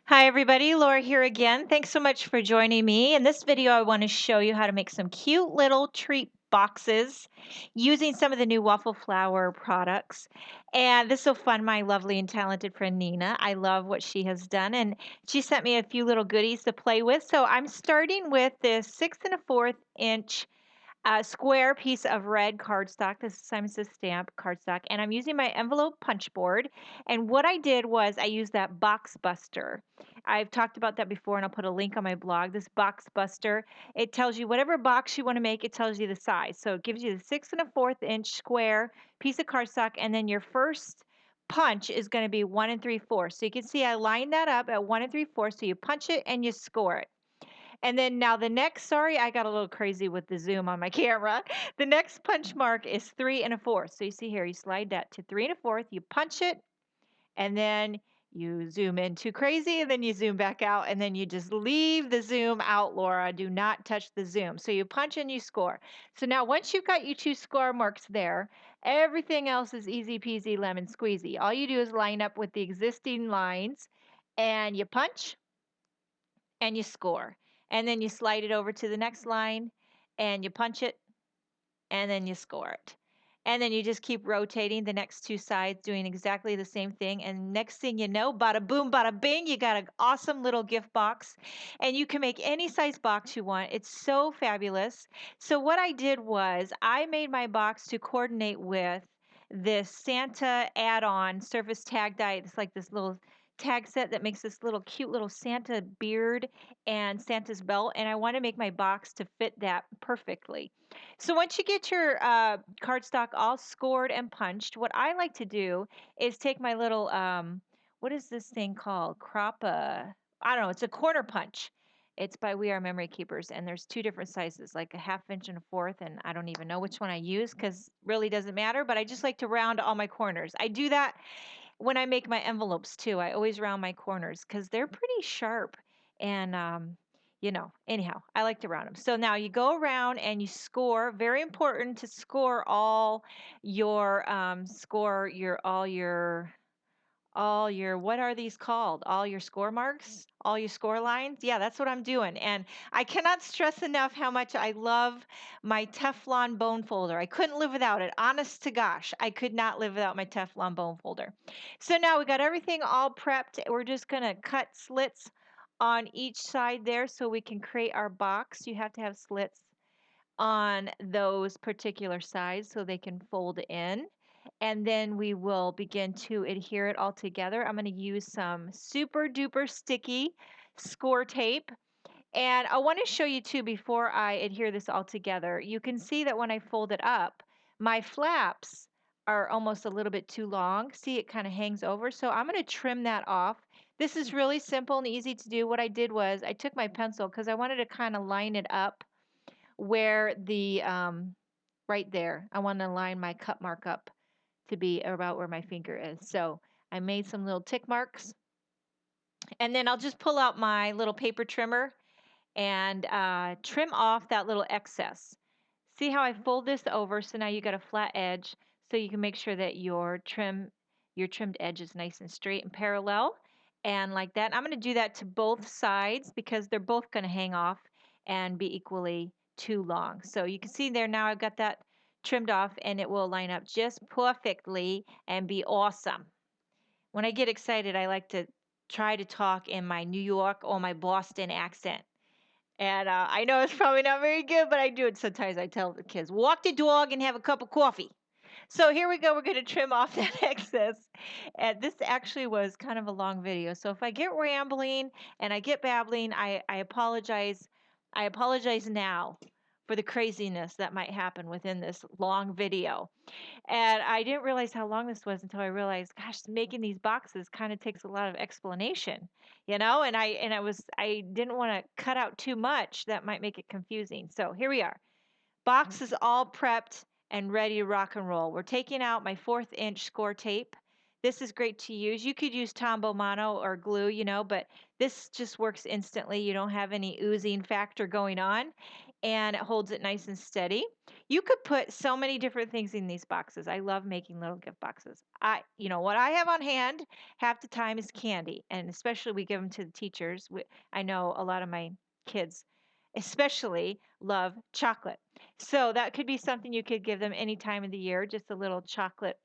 Hi everybody, Laura here again. Thanks so much for joining me. In this video, I want to show you how to make some cute little treat boxes using some of the new Waffle Flour products. And this is so fun. My lovely and talented friend Nina, I love what she has done. And she sent me a few little goodies to play with. So I'm starting with this 6 1/4 inch square piece of red cardstock. This is Simon Says Stamp cardstock. And I'm using my envelope punch board. And what I did was I used that box buster. I've talked about that before, and I'll put a link on my blog. This box buster, it tells you whatever box you want to make, it tells you the size. So it gives you the 6 1/4 inch square piece of cardstock, and then your first punch is going to be 1 3/4. So you can see I lined that up at 1 3/4. So you punch it and you score it. And then now the next, sorry, I got a little crazy with the zoom on my camera. The next punch mark is 3 1/4. So you see here, you slide that to 3 1/4, you punch it, and then you zoom in too crazy, and then you zoom back out, and then you just leave the zoom out, Laura. Do not touch the zoom. So you punch and you score. So now once you've got your two score marks there, everything else is easy peasy lemon squeezy. All you do is line up with the existing lines, and you punch and you score. And then you slide it over to the next line and you punch it and then you score it. And then you just keep rotating the next two sides, doing exactly the same thing. And next thing you know, bada boom, bada bing, you got an awesome little gift box. And you can make any size box you want. It's so fabulous. So, what I did was I made my box to coordinate with this Santa add on surface tag die. It's like this little tag set that makes this little cute little Santa beard and Santa's belt. And I want to make my box to fit that perfectly. So once you get your cardstock all scored and punched, what I like to do is take my little what is this thing called? I don't know. It's a corner punch. It's by We Are Memory Keepers, and there's two different sizes, like a 1/2 inch and a fourth, and I don't even know which one I use because really doesn't matter. But I just like to round all my corners. I do that when I make my envelopes too. I always round my corners because they're pretty sharp. And, anyhow, I like to round them. So now you go around and you score. Very important to score all your what are these called? All your score marks, all your score lines. Yeah, that's what I'm doing. And I cannot stress enough how much I love my Teflon bone folder. I couldn't live without it. Honest to gosh, I could not live without my Teflon bone folder. So now we got everything all prepped. We're just going to cut slits on each side there so we can create our box. You have to have slits on those particular sides so they can fold in. And then we will begin to adhere it all together. I'm going to use some super duper sticky score tape. And I want to show you too before I adhere this all together. You can see that when I fold it up, my flaps are almost a little bit too long. See, it kind of hangs over. So I'm going to trim that off. This is really simple and easy to do. What I did was I took my pencil because I wanted to kind of line it up where the right there. I want to line my cut mark up to be about where my finger is. So I made some little tick marks, and then I'll just pull out my little paper trimmer and trim off that little excess. See how I fold this over so now you got a flat edge so you can make sure that your trimmed edge is nice and straight and parallel and like that. I'm going to do that to both sides because they're both going to hang off and be equally too long. So you can see there now I've got that trimmed off and it will line up just perfectly and be awesome. When I get excited, I like to try to talk in my New York or my Boston accent. And I know it's probably not very good, but I do it sometimes. I tell the kids, walk the dog and have a cup of coffee. So here we go. We're going to trim off that excess. And this actually was kind of a long video. So if I get rambling and I get babbling, I apologize. I apologize now for the craziness that might happen within this long video. And I didn't realize how long this was until I realized, gosh, making these boxes kind of takes a lot of explanation, I didn't want to cut out too much that might make it confusing. So here we are. Box is all prepped and ready to rock and roll. We're taking out my 1/4 inch score tape. This is great to use. You could use Tombow Mono or glue, but this just works instantly. You don't have any oozing factor going on. and it holds it nice and steady. You could put so many different things in these boxes. I love making little gift boxes. What I have on hand half the time is candy, and especially we give them to the teachers. I know a lot of my kids especially love chocolate. So that could be something you could give them any time of the year, just a little chocolate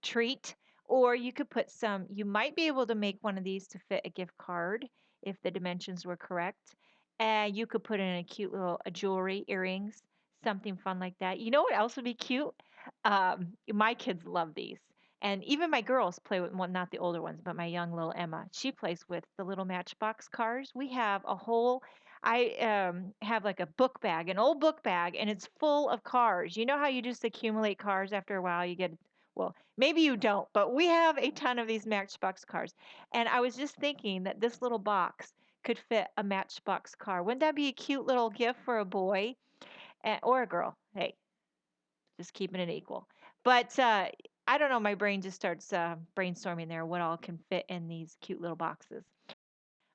treat. Or you could put some, you might be able to make one of these to fit a gift card if the dimensions were correct. And you could put in a cute little jewelry, earrings, something fun like that. You know what else would be cute? My kids love these. And even my girls play with, well, not the older ones, but my young little Emma. She plays with the little Matchbox cars. We have a whole, I have like a book bag, an old book bag, and it's full of cars. You know how you just accumulate cars after a while? You get, well, maybe you don't, but we have a ton of these Matchbox cars. And I was just thinking that this little box could fit a Matchbox car. Wouldn't that be a cute little gift for a boy or a girl? Hey, just keeping it equal. But I don't know. My brain just starts brainstorming there what all can fit in these cute little boxes.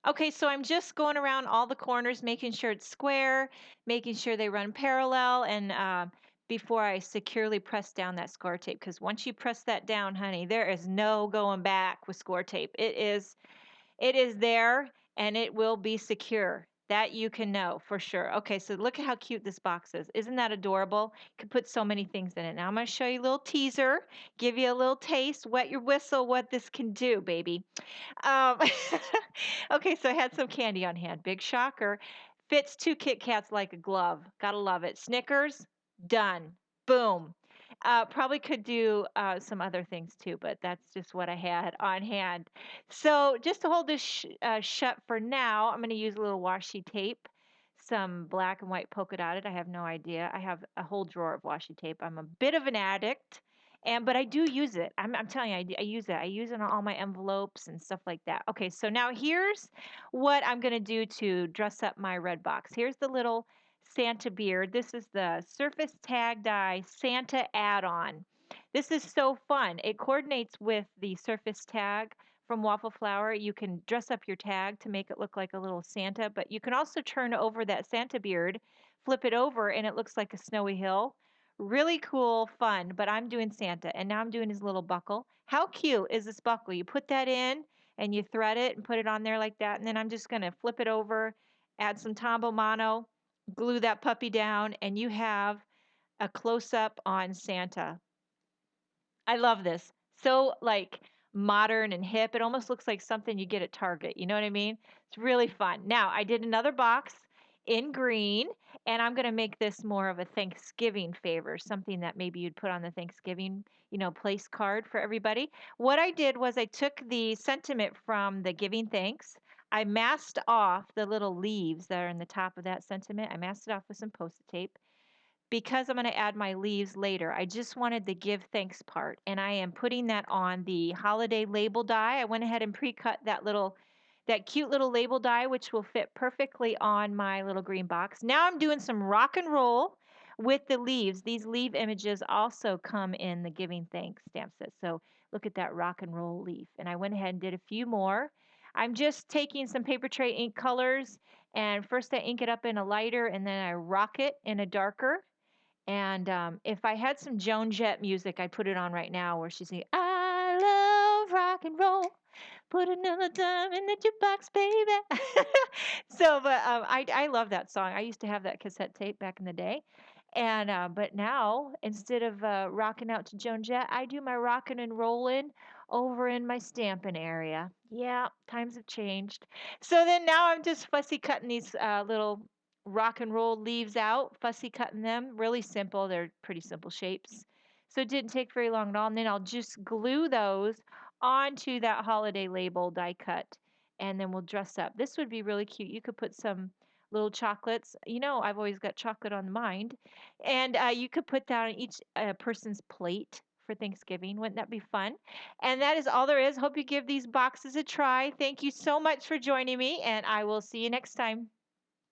Okay, so I'm just going around all the corners, making sure it's square, making sure they run parallel, and before I securely press down that score tape, because once you press that down, honey, there is no going back with score tape. It is there and it will be secure. That you can know for sure. Okay, so look at how cute this box is. Isn't that adorable? You can put so many things in it. Now I'm going to show you a little teaser, give you a little taste, wet your whistle, what this can do, baby. Um, okay, so I had some candy on hand. Big shocker. Fits two Kit Kats like a glove. Gotta love it. Snickers, done. Boom. Probably could do some other things too, but that's just what I had on hand. So just to hold this shut for now, I'm going to use a little washi tape, some black and white polka dotted. I have no idea. I have a whole drawer of washi tape. I'm a bit of an addict. But I do use it. I'm telling you, I use it. I use it on all my envelopes and stuff like that. Okay, so now here's what I'm gonna do to dress up my red box. Here's the little Santa beard. This is the Surface Tag Dye Santa add-on. This is so fun. It coordinates with the Surface Tag from Waffle Flower. You can dress up your tag to make it look like a little Santa, but you can also turn over that Santa beard, flip it over, and it looks like a snowy hill. Really cool, fun, but I'm doing Santa, and now I'm doing his little buckle. How cute is this buckle? You put that in, and you thread it and put it on there like that, and then I'm just gonna flip it over, add some Tombow Mono, glue that puppy down, and you have a close-up on Santa. I love this. So like modern and hip. It almost looks like something you get at Target. You know what I mean? It's really fun. Now, I did another box in green, and I'm going to make this more of a Thanksgiving favor, something that maybe you'd put on the Thanksgiving, place card for everybody. What I did was I took the sentiment from the giving thanks. I masked off the little leaves that are in the top of that sentiment. I masked it off with some post-it tape because I'm going to add my leaves later. I just wanted the give thanks part, and I am putting that on the holiday label die. I went ahead and pre-cut that cute little label die, which will fit perfectly on my little green box. Now I'm doing some rock and roll with the leaves. These leaf images also come in the giving thanks stamp set. So look at that rock and roll leaf. And I went ahead and did a few more. I'm just taking some paper tray ink colors, and first I ink it up in a lighter, and then I rock it in a darker. And if I had some Joan Jett music, I'd put it on right now where she's singing, I love rock and roll. Put another dime in the jukebox, baby. I love that song. I used to have that cassette tape back in the day. And but now instead of rocking out to Joan Jett, I do my rocking and rolling over in my stamping area. Yeah, times have changed. So then now I'm just fussy cutting these little rock and roll leaves out, fussy cutting them. Really simple. They're pretty simple shapes. So it didn't take very long at all. And then I'll just glue those onto that holiday label die cut, and then we'll dress up. This would be really cute. You could put some little chocolates. I've always got chocolate on mind. And you could put that on each person's plate for Thanksgiving. Wouldn't that be fun? And that is all there is. Hope you give these boxes a try. Thank you so much for joining me, and I will see you next time.